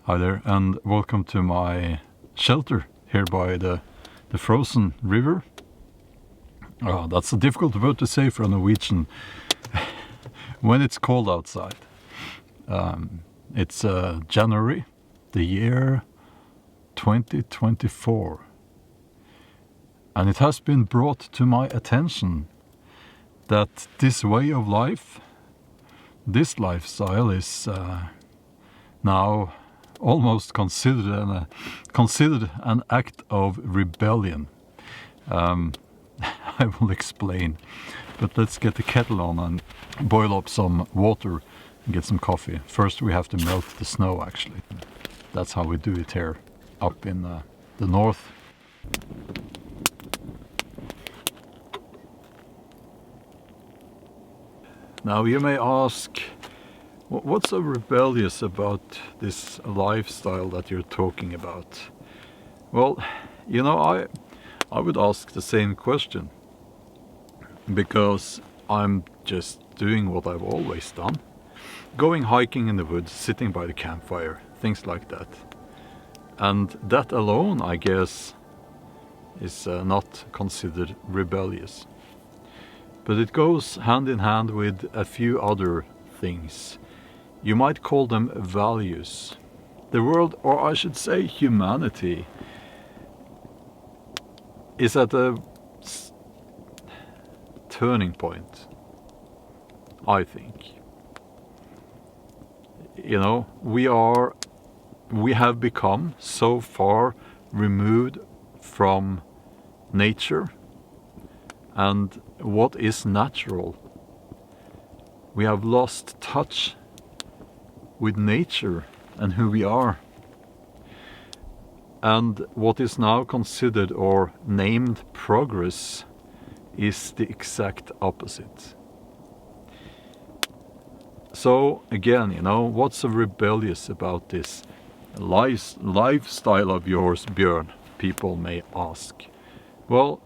Hi there, and welcome to my shelter here by the frozen river. That's a difficult word to say for a Norwegian when it's cold outside. It's January, the year 2024. And it has been brought to my attention that this way of life, this lifestyle is now almost considered an act of rebellion. I will explain, but let's get the kettle on and boil up some water and get some coffee. First we have to melt the snow, actually. That's how we do it here up in the north. Now you may ask, what's so rebellious about this lifestyle that you're talking about? Well, you know, I would ask the same question, because I'm just doing what I've always done. Going hiking in the woods, sitting by the campfire, things like that. And that alone, I guess, is not considered rebellious. But it goes hand in hand with a few other things. You might call them values. The world, or I should say humanity, is at a turning point, I think. You know, we have become so far removed from nature and what is natural. We have lost touch with nature and who we are. And what is now considered or named progress is the exact opposite. So again, you know, what's so rebellious about this lifestyle of yours, Bjorn? People may ask. Well,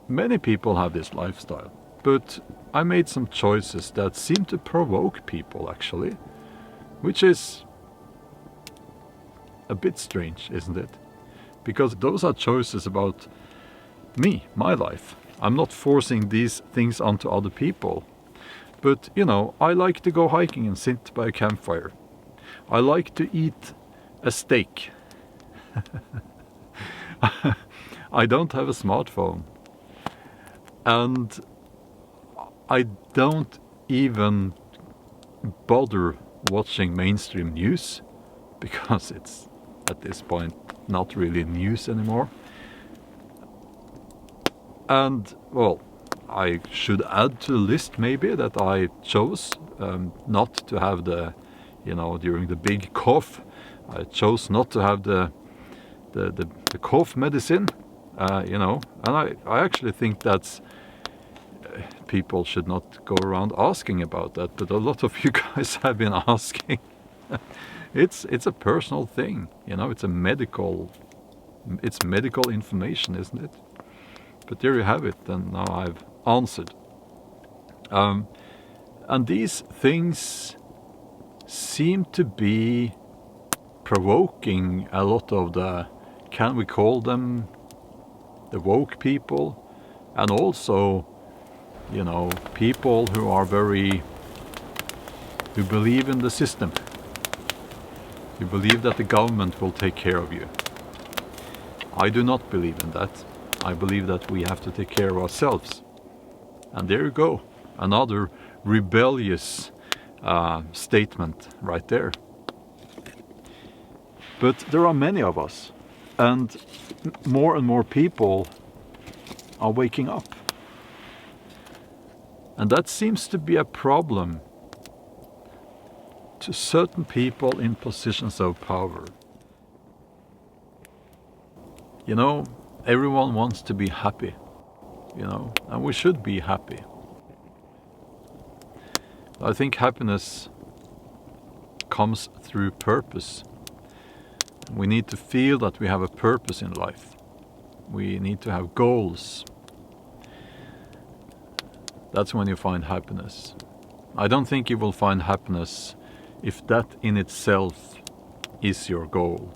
many people have this lifestyle, but I made some choices that seem to provoke people, actually, which is a bit strange, isn't it? Because those are choices about me, my life. I'm not forcing these things onto other people. But, you know, I like to go hiking and sit by a campfire. I like to eat a steak. I don't have a smartphone. And I don't even bother watching mainstream news, because it's at this point not really news anymore. And, well, I should add to the list maybe that I chose not to have the, you know, during the big cough, I chose not to have the cough medicine, you know, and I actually think that's, people should not go around asking about that, but a lot of you guys have been asking. It's a personal thing, you know, it's medical information, isn't it? But there you have it, and now I've answered. And these things seem to be provoking a lot of the, can we call them the woke people, and also, you know, people who are who believe in the system, who believe that the government will take care of you. I do not believe in that. I believe that we have to take care of ourselves. And there you go, another rebellious statement right there. But there are many of us, and more people are waking up. And that seems to be a problem to certain people in positions of power. You know, everyone wants to be happy, you know, and we should be happy. I think happiness comes through purpose. We need to feel that we have a purpose in life. We need to have goals. That's when you find happiness. I don't think you will find happiness if that in itself is your goal.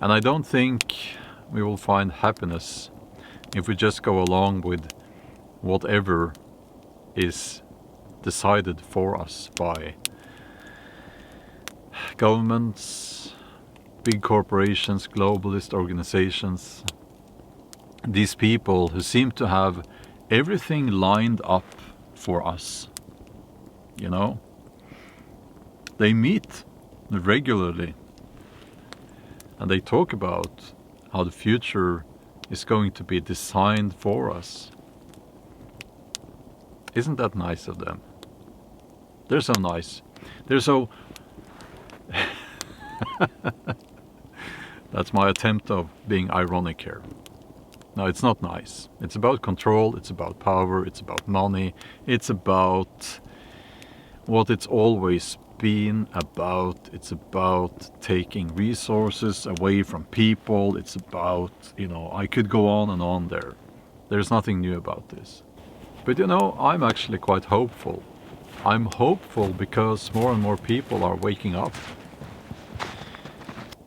And I don't think we will find happiness if we just go along with whatever is decided for us by governments, big corporations, globalist organizations, these people who seem to have everything lined up for us. You know, they meet regularly and they talk about how the future is going to be designed for us. Isn't that nice of them? They're so nice. They're so... That's my attempt of being ironic here. No, it's not nice. It's about control, it's about power, it's about money, it's about what it's always been about. It's about taking resources away from people. It's about, you know, I could go on and on there. There's nothing new about this. But you know, I'm actually quite hopeful. I'm hopeful because more and more people are waking up.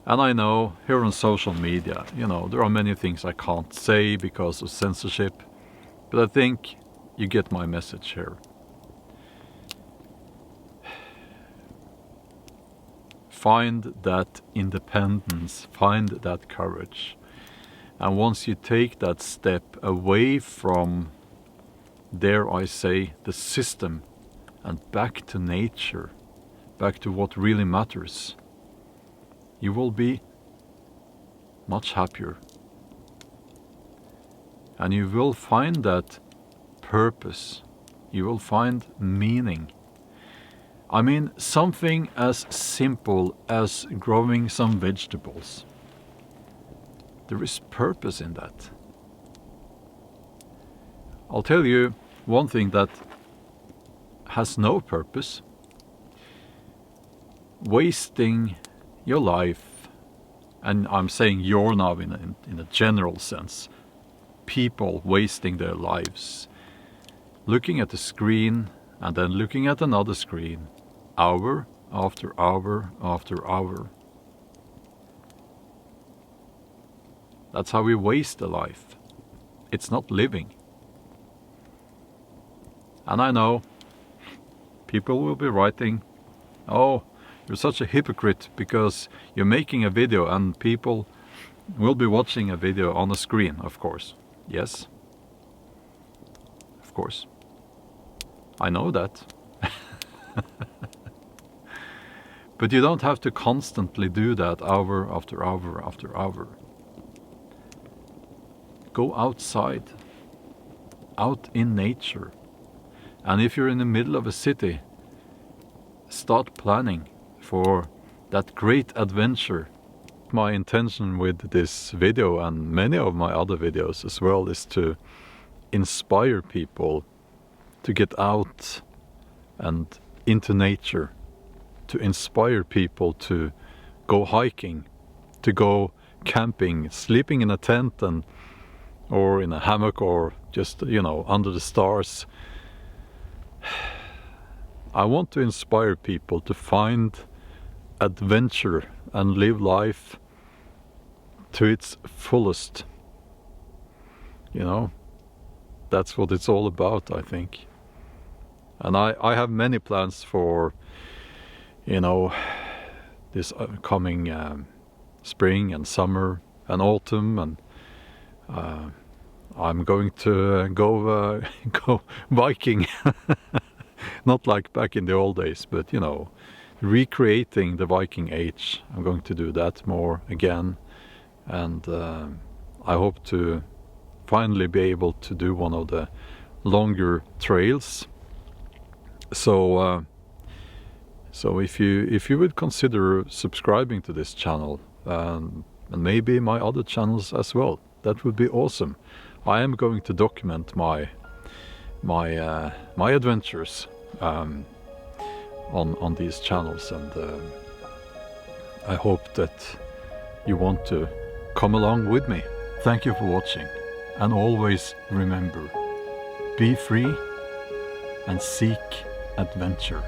And I know here on social media, you know, there are many things I can't say because of censorship, but I think you get my message here. Find that independence, find that courage. And once you take that step away from, dare I say, the system and back to nature, back to what really matters, you will be much happier. And you will find that purpose. You will find meaning. I mean, something as simple as growing some vegetables. There is purpose in that. I'll tell you one thing that has no purpose. Wasting your life, and I'm saying you're now in a general sense, people wasting their lives, looking at the screen and then looking at another screen, hour after hour after hour. That's how we waste a life. It's not living. And I know people will be writing, oh, you're such a hypocrite because you're making a video and people will be watching a video on a screen, of course. Yes, of course. I know that. But you don't have to constantly do that hour after hour after hour. Go outside, out in nature. And if you're in the middle of a city, start planning for that great adventure. My intention with this video and many of my other videos as well is to inspire people to get out and into nature, to inspire people to go hiking, to go camping, sleeping in a tent and or in a hammock or just, you know, under the stars. I want to inspire people to find adventure and live life to its fullest. You know, that's what it's all about, I think. And I have many plans for, you know, this coming spring and summer and autumn, and I'm going to go Viking. Not like back in the old days, but you know, recreating the Viking age. I'm going to do that more again, and I hope to finally be able to do one of the longer trails. So if you would consider subscribing to this channel and maybe my other channels as well, that would be awesome. I am going to document my adventures on these channels, and I hope that you want to come along with me. Thank you for watching, and always remember, be free and seek adventure.